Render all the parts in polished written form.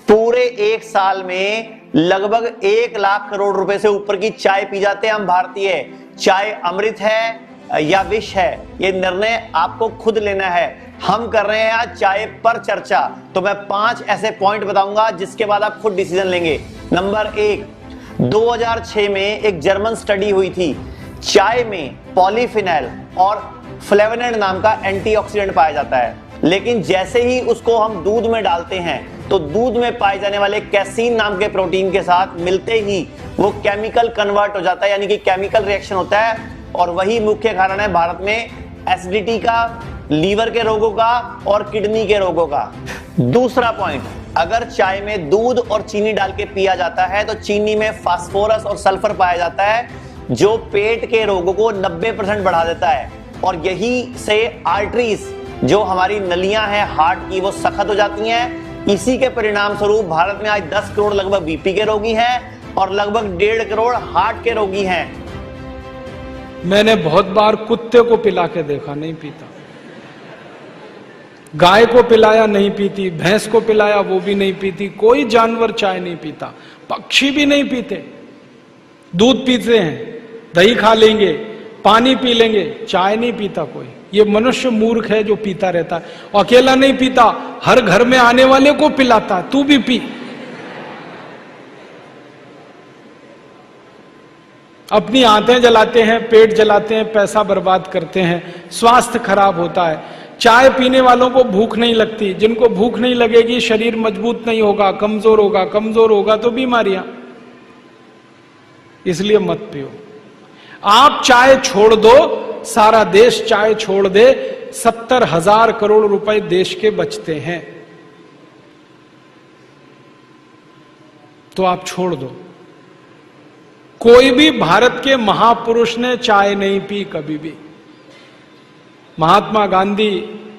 पूरे एक साल में लगभग 1 लाख करोड़ रुपए से ऊपर की चाय पी जाते हैं हम भारतीय। चाय अमृत है या विष है, ये निर्णय आपको खुद लेना है। हम कर रहे हैं आज चाय पर चर्चा, तो मैं 5 ऐसे पॉइंट बताऊंगा जिसके बाद आप खुद डिसीजन लेंगे। नंबर 1, 2006 में एक जर्मन स्टडी हुई थी। चाय में पॉलीफिनॉल और फ्लेवोनॉइड नाम का एंटीऑक्सीडेंट पाया जाता है, लेकिन जैसे ही उसको हम दूध में डालते हैं तो दूध में पाए जाने वाले कैसीन नाम के प्रोटीन के साथ मिलते ही वो केमिकल कन्वर्ट हो जाता है, यानी कि केमिकल रिएक्शन होता है, और वही मुख्य कारण है भारत में एसिडिटी का, लीवर के रोगों का और किडनी के रोगों का। दूसरा पॉइंट, अगर चाय में दूध और चीनी डाल के पिया जाता है तो चीनी में फास्फोरस और सल्फर पाया जाता है, जो पेट के रोगों को 90% बढ़ा देता है, और यही से आर्टरीज, जो हमारी नलियां हैं हार्ट की, वो सख्त हो जाती हैं। इसी के परिणाम स्वरूप भारत में आज 10 करोड़ लगभग बीपी के रोगी हैं और लगभग 1.5 करोड़ हार्ट के रोगी हैं। मैंने बहुत बार कुत्ते को पिला के देखा, नहीं पीता। गाय को पिलाया, नहीं पीती। भैंस को पिलाया, वो भी नहीं पीती। कोई जानवर चाय नहीं पीता, पक्षी भी नहीं पीते। दूध पीते हैं, दही खा लेंगे, पानी पी लेंगे, चाय नहीं पीता कोई। ये मनुष्य मूर्ख है जो पीता रहता है। अकेला नहीं पीता, हर घर में आने वाले को पिलाता, तू भी पी। अपनी आंतें जलाते हैं, पेट जलाते हैं, पैसा बर्बाद करते हैं, स्वास्थ्य खराब होता है। चाय पीने वालों को भूख नहीं लगती। जिनको भूख नहीं लगेगी, शरीर मजबूत नहीं होगा, कमजोर होगा, कमजोर होगा तो बीमारियां। इसलिए मत पियो। आप चाय छोड़ दो, सारा देश चाय छोड़ दे, 70,000 करोड़ रुपए देश के बचते हैं। तो आप छोड़ दो। कोई भी भारत के महापुरुष ने चाय नहीं पी कभी भी। महात्मा गांधी,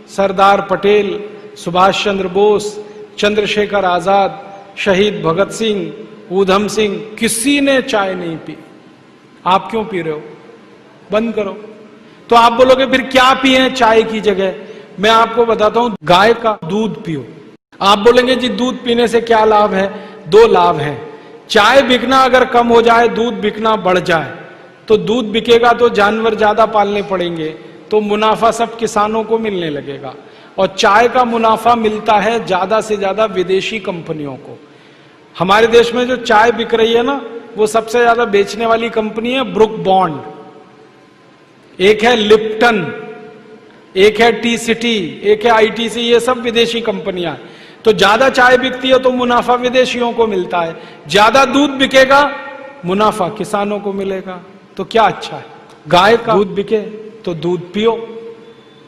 सरदार पटेल, सुभाष चंद्र बोस, चंद्रशेखर आजाद, शहीद भगत सिंह, ऊधम सिंह, किसी ने चाय नहीं पी। आप क्यों पी रहे हो? बंद करो। तो आप बोलोगे फिर क्या पिए चाय की जगह? मैं आपको बताता हूं, गाय का दूध पियो। आप बोलेंगे जी दूध पीने से क्या लाभ है? 2 लाभ है। चाय बिकना अगर कम हो जाए, दूध बिकना बढ़ जाए, तो दूध बिकेगा तो जानवर ज्यादा पालने पड़ेंगे, तो मुनाफा सब किसानों को मिलने लगेगा। और चाय का मुनाफा मिलता है ज्यादा से ज्यादा विदेशी कंपनियों को। हमारे देश में जो चाय बिक रही है ना, वो सबसे ज्यादा बेचने वाली कंपनी है ब्रुक बॉन्ड, एक है लिप्टन, एक है टी सिटी, एक है आईटीसी। ये सब विदेशी कंपनियां हैं। तो ज्यादा चाय बिकती है तो मुनाफा विदेशियों को मिलता है, ज्यादा दूध बिकेगा, मुनाफा किसानों को मिलेगा। तो क्या अच्छा है? गाय का दूध बिके तो दूध पियो,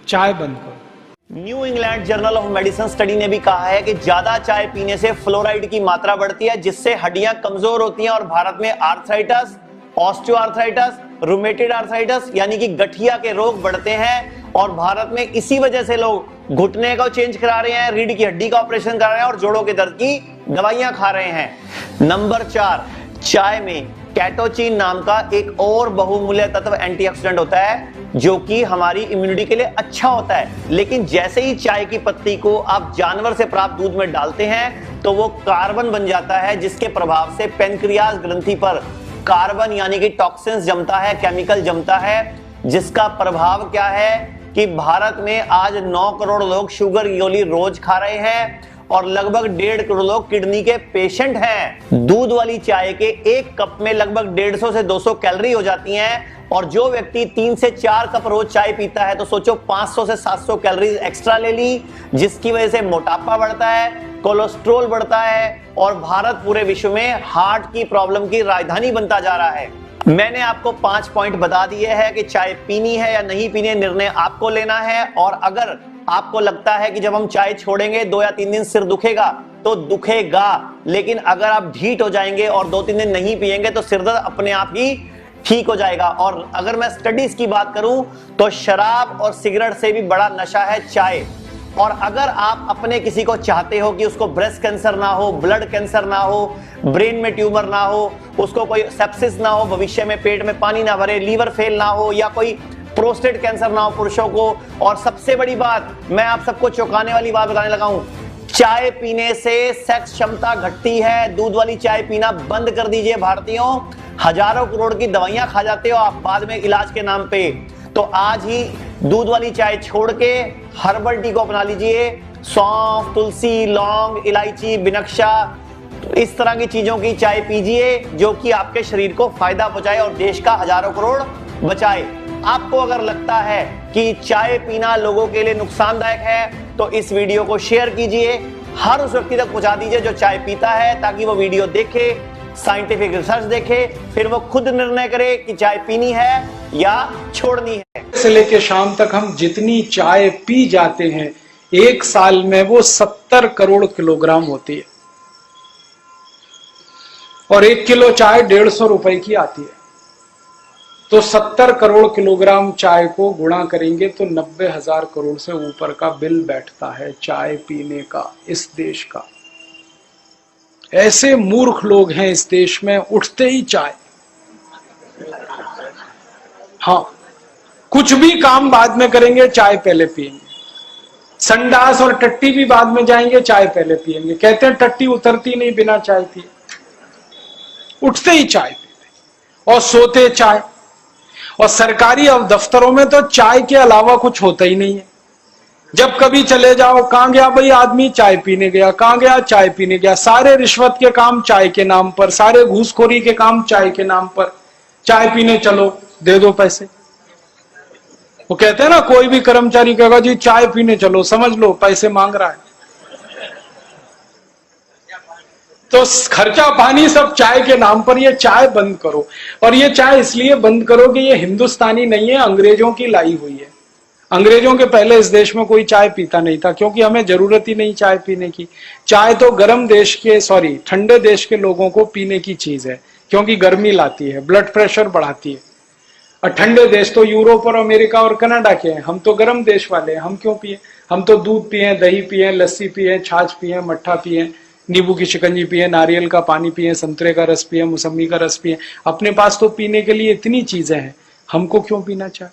चाय बंद करो। New England journal of medicine study ने भी कहा है कि ज्यादा चाय पीने से फ्लोराइड की मात्रा बढ़ती है, जिससे हड्डियां कमजोर होती हैं, और भारत में आर्थराइटिस, ऑस्टियोआर्थराइटिस, रूमेटॉइड आर्थराइटिस यानी कि गठिया के रोग बढ़ते हैं। और भारत में इसी वजह से लोग घुटने को चेंज करा रहे हैं, रीढ़ की हड्डी का ऑपरेशन करा रहे हैं और जोड़ों के दर्द की दवाइयां खा रहे हैं। नंबर 4, चाय में कैटोचिन नाम का एक और बहुमूल्य तत्व एंटीऑक्सीडेंट होता है, जो कि हमारी इम्यूनिटी के लिए अच्छा होता है। लेकिन जैसे ही चाय की पत्ती को आप जानवर से प्राप्त दूध में डालते हैं तो वो कार्बन बन जाता है, जिसके प्रभाव से पेनक्रियाज ग्रंथि पर कार्बन यानी कि टॉक्सिन्स जमता है, केमिकल जमता है, जिसका प्रभाव क्या है कि भारत में आज 9 करोड़ लोग शुगर की गोली रोज खा रहे हैं और लगभग 1.5 करोड़ लोग किडनी के पेशेंट हैं। दूध वाली चाय के 1 कप में लगभग 150 से 200 कैलोरी हो जाती हैं, और जो व्यक्ति 3 से 4 कप रोज चाय पीता है तो सोचो 500 से 700 कैलोरी एक्स्ट्रा ले ली, जिसकी वजह से मोटापा बढ़ता है, कोलेस्ट्रॉल बढ़ता है, और भारत पूरे विश्व में हार्ट की प्रॉब्लम की राजधानी बनता जा रहा है। मैंने आपको 5 पॉइंट बता दिए हैं कि चाय पीनी है या नहीं पीनी, निर्णय आपको लेना है। और अगर आपको लगता है कि जब हम चाय छोड़ेंगे 2 या 3 दिन सिर दुखेगा, तो दुखेगा, लेकिन अगर आप ढीठ हो जाएंगे और 2-3 दिन नहीं पिएंगे तो सिर दर्द अपने आप ही ठीक हो जाएगा। और अगर मैं स्टडीज की बात करूं तो शराब और सिगरेट से भी बड़ा नशा है चाय। और अगर आप अपने किसी को चाहते हो कि उसको ब्रेस्ट कैंसर ना हो, ब्लड कैंसर ना हो, ब्रेन में ट्यूमर ना हो, उसको कोई सेप्सिस ना हो, भविष्य में पेट में पानी ना भरे, लीवर फेल ना हो, या कोई प्रोस्टेट कैंसर ना हो पुरुषों को, और सबसे बड़ी बात मैं आप सबको चौंकाने वाली बात बताने लगा हूं, चाय पीने से सेक्स क्षमता घटती है। दूध वाली चाय पीना बंद कर दीजिए भारतीयों। हजारों करोड़ की दवाइयां खा जाते हो आप बाद में इलाज के नाम पे। तो आज ही दूध वाली चाय छोड़ के हर्बल टी को अपना लीजिए। सौंफ, तुलसी, लौंग, इलायची, बिनक्शा, इस तरह की चीजों की चाय पीजिए जो कि आपके शरीर को फायदा पहुंचाए और देश का हजारों करोड़ बचाए। आपको अगर लगता है कि चाय पीना लोगों के लिए नुकसानदायक है तो इस वीडियो को शेयर कीजिए, हर उस व्यक्ति तक पहुंचा दीजिए जो चाय पीता है, ताकि वो वीडियो देखे, साइंटिफिक रिसर्च देखे, फिर वो खुद निर्णय करे कि चाय पीनी है या छोड़नी है। से लेके शाम तक हम जितनी चाय पी जाते हैं, एक साल में वो 70 करोड़ किलोग्राम होती है और 1 किलो चाय 150 रुपए की आती है। तो 70 करोड़ किलोग्राम चाय को गुणा करेंगे तो 90,000 करोड़ से ऊपर का बिल बैठता है चाय पीने का इस देश का। ऐसे मूर्ख लोग हैं इस देश में, उठते ही चाय। हाँ, कुछ भी काम बाद में करेंगे, चाय पहले पिएंगे। संडास और टट्टी भी बाद में जाएंगे, चाय पहले पिएंगे। कहते हैं टट्टी उतरती नहीं बिना चाय पिए। उठते ही चाय पीते और सोते चाय। और सरकारी दफ्तरों में तो चाय के अलावा कुछ होता ही नहीं है। जब कभी चले जाओ, कहां गया भाई आदमी, चाय पीने गया, कहां गया, चाय पीने गया। सारे रिश्वत के काम चाय के नाम पर, सारे घूसखोरी के काम चाय के नाम पर। चाय पीने चलो, दे दो पैसे। वो कहते हैं ना, कोई भी कर्मचारी कहेगा जी चाय पीने चलो, समझ लो पैसे मांग रहा है। तो खर्चा पानी सब चाय के नाम पर। ये चाय बंद करो। और ये चाय इसलिए बंद करो कि ये हिंदुस्तानी नहीं है, अंग्रेजों की लाई हुई है। अंग्रेजों के पहले इस देश में कोई चाय पीता नहीं था, क्योंकि हमें जरूरत ही नहीं चाय पीने की। चाय तो गर्म देश के ठंडे देश के लोगों को पीने की चीज है, क्योंकि गर्मी लाती है, ब्लड प्रेशर बढ़ाती है। और ठंडे देश तो यूरोप और अमेरिका और कनाडा के हैं। हम तो गर्म देश वाले हैं, हम क्यों पिए? हम तो दूध पिए, दही पिए, लस्सी पिए, छाछ पिए, मट्ठा पिए, नींबू की शिकंजी पिए, नारियल का पानी पिए, संतरे का रस पिए, मौसमी का रस पिए। अपने पास तो पीने के लिए इतनी चीजें हैं, हमको क्यों पीना चाय?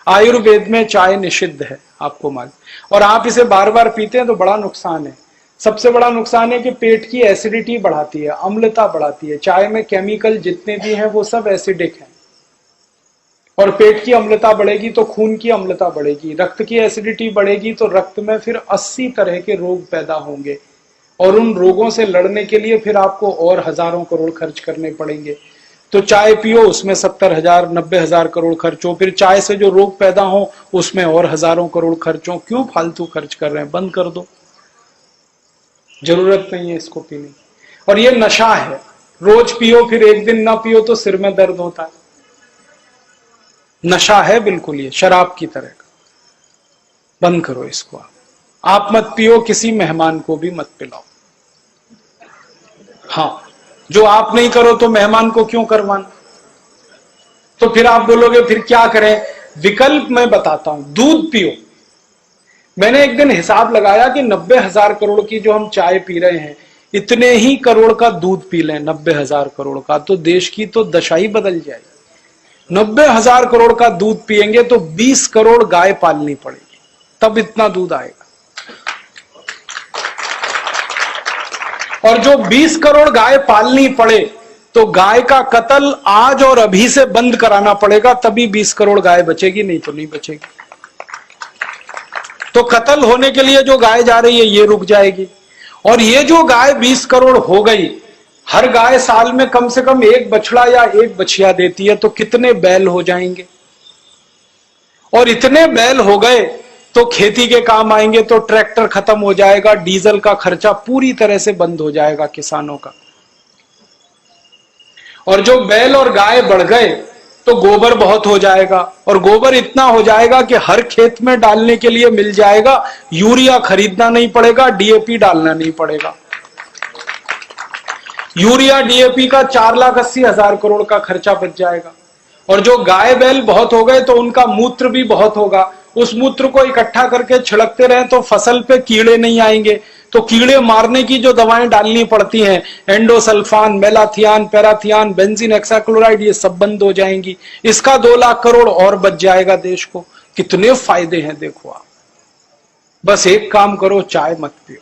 आयुर्वेद में चाय निषिद्ध है, आपको मालूम। और आप इसे बार बार पीते हैं तो बड़ा नुकसान है। सबसे बड़ा नुकसान है कि पेट की एसिडिटी बढ़ाती है, अम्लता बढ़ाती है। चाय में केमिकल जितने भी हैं वो सब एसिडिक हैं। और पेट की अम्लता बढ़ेगी तो खून की अम्लता बढ़ेगी, रक्त की एसिडिटी बढ़ेगी तो रक्त में फिर 80 तरह के रोग पैदा होंगे। और उन रोगों से लड़ने के लिए फिर आपको और हजारों करोड़ खर्च करने पड़ेंगे। तो चाय पियो, उसमें 70,000 90,000 करोड़ खर्च हो। फिर चाय से जो रोग पैदा हो उसमें और हजारों करोड़ खर्च हो। क्यों फालतू खर्च कर रहे हैं? बंद कर दो, जरूरत नहीं है इसको पीने की। और ये नशा है, रोज पियो फिर एक दिन ना पियो तो सिर में दर्द होता है। नशा है बिल्कुल, ये शराब की तरह का। बंद करो इसको। आप मत पियो, किसी मेहमान को भी मत पिलाओ। हाँ, जो आप नहीं करो तो मेहमान को क्यों करवाना? तो फिर आप बोलोगे फिर क्या करें? विकल्प मैं बताता हूं, दूध पियो। मैंने एक दिन हिसाब लगाया कि 90,000 करोड़ की जो हम चाय पी रहे हैं, इतने ही करोड़ का दूध पी लें, 90,000 करोड़ का, तो देश की तो दशा ही बदल जाएगी। 90,000 करोड़ का दूध पिएंगे तो 20 करोड़ गाय पालनी पड़ेगी, तब इतना दूध आएगा। और जो 20 करोड़ गाय पालनी पड़े तो गाय का कत्ल आज और अभी से बंद कराना पड़ेगा, तभी 20 करोड़ गाय बचेगी, नहीं तो नहीं बचेगी। तो कत्ल होने के लिए जो गाय जा रही है ये रुक जाएगी। और ये जो गाय 20 करोड़ हो गई, हर गाय साल में कम से कम एक बछड़ा या एक बछिया देती है, तो कितने बैल हो जाएंगे? और इतने बैल हो गए तो खेती के काम आएंगे, तो ट्रैक्टर खत्म हो जाएगा, डीजल का खर्चा पूरी तरह से बंद हो जाएगा किसानों का। और जो बैल और गाय बढ़ गए तो गोबर बहुत हो जाएगा, और गोबर इतना हो जाएगा कि हर खेत में डालने के लिए मिल जाएगा, यूरिया खरीदना नहीं पड़ेगा, डीएपी डालना नहीं पड़ेगा। यूरिया डीएपी का 4,80,000 करोड़ का खर्चा बच जाएगा। और जो गाय बैल बहुत हो गए तो उनका मूत्र भी बहुत होगा, उस मूत्र को इकट्ठा करके छिड़कते रहे तो फसल पे कीड़े नहीं आएंगे। तो कीड़े मारने की जो दवाएं डालनी पड़ती हैं, endosulfan, malathion, parathion, benzene hexachloride, ये सब बंद हो जाएंगी। इसका 2 लाख करोड़ और बच जाएगा देश को। कितने फायदे हैं देखो आप। बस एक काम करो, चाय मत पियो।